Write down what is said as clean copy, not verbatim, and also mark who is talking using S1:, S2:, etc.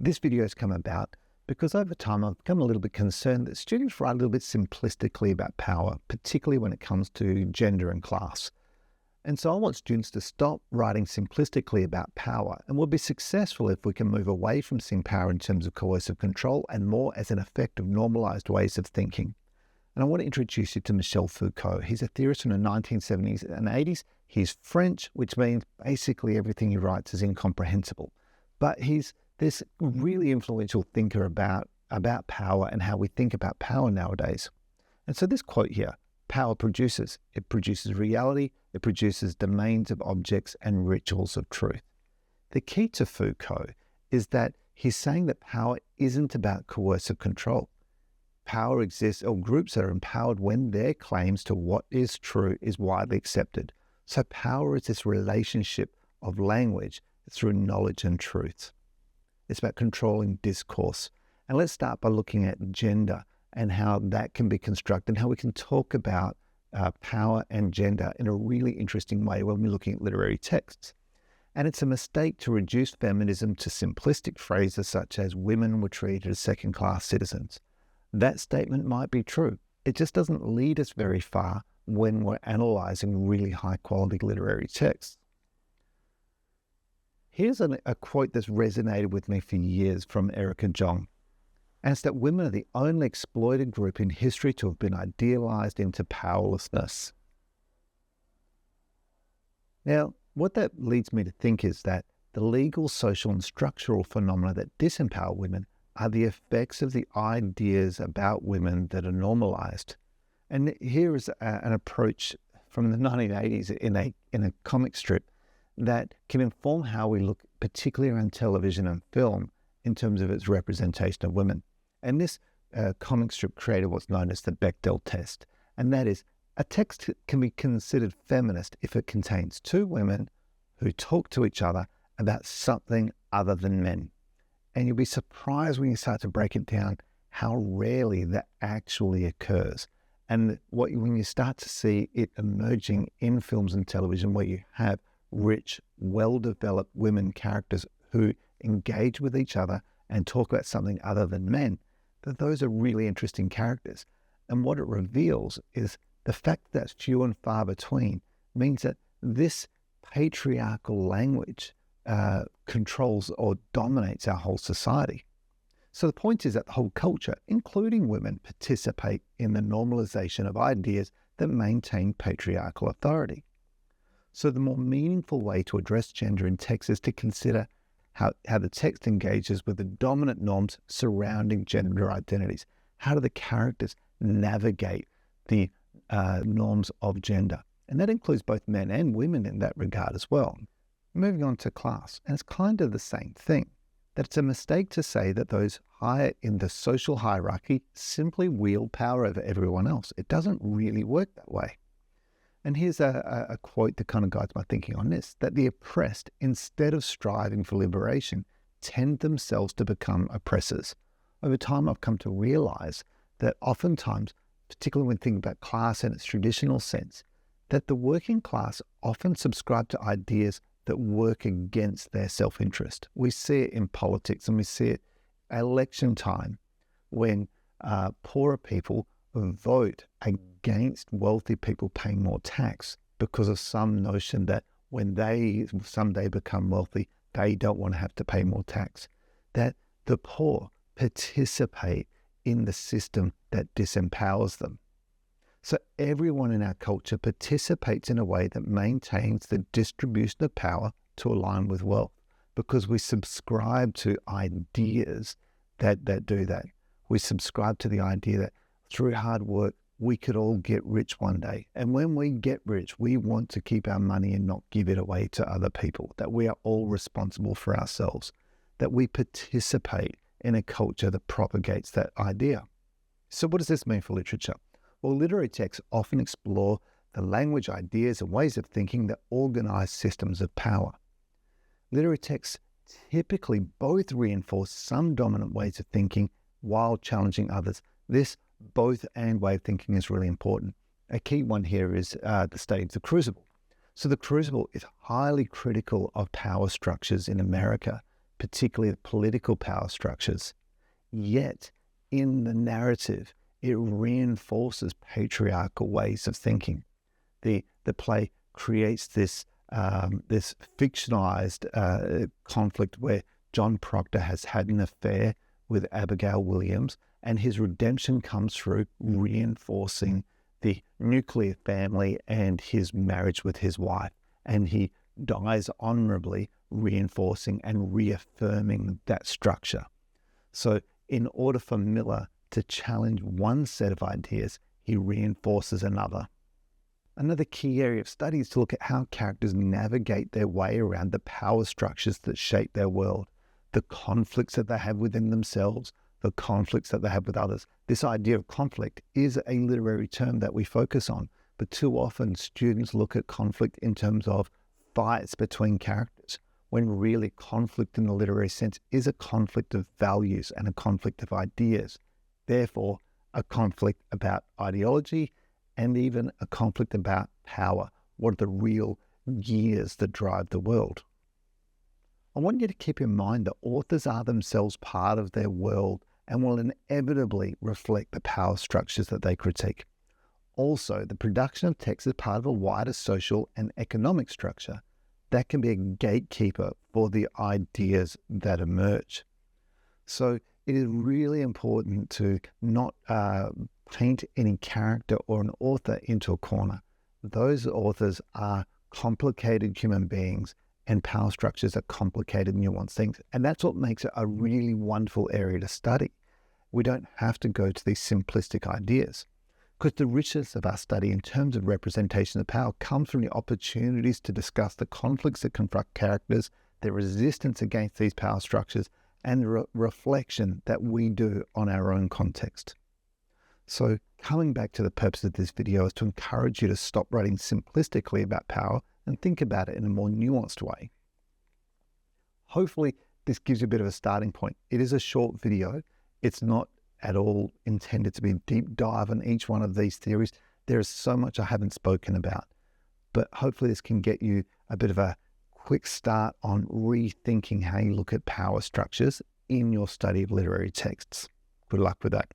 S1: This video has come about because over time I've become a little bit concerned that students write a little bit simplistically about power, particularly when it comes to gender and class. And so I want students to stop writing simplistically about power, and we'll be successful if we can move away from seeing power in terms of coercive control and more as an effect of normalised ways of thinking. And I want to introduce you to Mr Foucault. He's a theorist from the 1970s and 80s. He's French, which means basically everything he writes is incomprehensible. But he's this really influential thinker about power and how we think about power nowadays. And so this quote here, power produces. It produces reality, it produces domains of objects and rituals of truth. The key to Foucault is that he's saying that power isn't about coercive control. Power exists, or groups that are empowered when their claims to what is true is widely accepted. So power is this relationship of language through knowledge and truth. It's about controlling discourse. And let's start by looking at gender and how that can be constructed and how we can talk about power and gender in a really interesting way when we're looking at literary texts. And it's a mistake to reduce feminism to simplistic phrases such as women were treated as second-class citizens. That statement might be true. It just doesn't lead us very far when we're analysing really high-quality literary texts. Here's a quote that's resonated with me for years from Erica Jong. And it's that women are the only exploited group in history to have been idealized into powerlessness. Now, what that leads me to think is that the legal, social, and structural phenomena that disempower women are the effects of the ideas about women that are normalized. And here is an approach from the 1980s in a comic strip that can inform how we look, particularly around television and film, in terms of its representation of women. And this comic strip created what's known as the Bechdel test. And that is, a text can be considered feminist if it contains two women who talk to each other about something other than men. And you'll be surprised when you start to break it down how rarely that actually occurs. And when you start to see it emerging in films and television where you have rich, well-developed women characters who engage with each other and talk about something other than men, that those are really interesting characters. And what it reveals is the fact that that's few and far between means that this patriarchal language controls or dominates our whole society. So the point is that the whole culture, including women, participate in the normalization of ideas that maintain patriarchal authority. So the more meaningful way to address gender in text is to consider how the text engages with the dominant norms surrounding gender identities. How do the characters navigate the norms of gender? And that includes both men and women in that regard as well. Moving on to class, and it's kind of the same thing, that it's a mistake to say that those higher in the social hierarchy simply wield power over everyone else. It doesn't really work that way. And here's a quote that kind of guides my thinking on this, that the oppressed, instead of striving for liberation, tend themselves to become oppressors. Over time, I've come to realize that oftentimes, particularly when thinking about class in its traditional sense, that the working class often subscribe to ideas that work against their self-interest. We see it in politics, and we see it at election time when poorer people vote against wealthy people paying more tax because of some notion that when they someday become wealthy, they don't want to have to pay more tax. That the poor participate in the system that disempowers them. So everyone in our culture participates in a way that maintains the distribution of power to align with wealth, because we subscribe to ideas that do that. We subscribe to the idea that through hard work, we could all get rich one day. And when we get rich, we want to keep our money and not give it away to other people, that we are all responsible for ourselves, that we participate in a culture that propagates that idea. So what does this mean for literature? Well, literary texts often explore the language, ideas, and ways of thinking that organize systems of power. Literary texts typically both reinforce some dominant ways of thinking while challenging others. This both and way of thinking is really important. A key one here is the study of the Crucible. So the Crucible is highly critical of power structures in America, particularly the political power structures. Yet, in the narrative, it reinforces patriarchal ways of thinking. The play creates this fictionalized conflict where John Proctor has had an affair with Abigail Williams, and his redemption comes through reinforcing the nuclear family and his marriage with his wife. And he dies honorably, reinforcing and reaffirming that structure. So in order for Miller to challenge one set of ideas, he reinforces another. Another key area of study is to look at how characters navigate their way around the power structures that shape their world, the conflicts that they have within themselves, the conflicts that they have with others. This idea of conflict is a literary term that we focus on, but too often students look at conflict in terms of fights between characters, when really conflict in the literary sense is a conflict of values and a conflict of ideas. Therefore, a conflict about ideology and even a conflict about power. What are the real gears that drive the world? I want you to keep in mind that authors are themselves part of their world and will inevitably reflect the power structures that they critique. Also, the production of text is part of a wider social and economic structure that can be a gatekeeper for the ideas that emerge. So it is really important to not paint any character or an author into a corner. Those authors are complicated human beings, and power structures are complicated, nuanced things. And that's what makes it a really wonderful area to study. We don't have to go to these simplistic ideas, because the richness of our study in terms of representation of power comes from the opportunities to discuss the conflicts that confront characters, their resistance against these power structures, and the reflection that we do on our own context. So coming back to the purpose of this video is to encourage you to stop writing simplistically about power and think about it in a more nuanced way. Hopefully this gives you a bit of a starting point. It is a short video. It's not at all intended to be a deep dive on each one of these theories. There is so much I haven't spoken about, but hopefully this can get you a bit of a quick start on rethinking how you look at power structures in your study of literary texts. Good luck with that.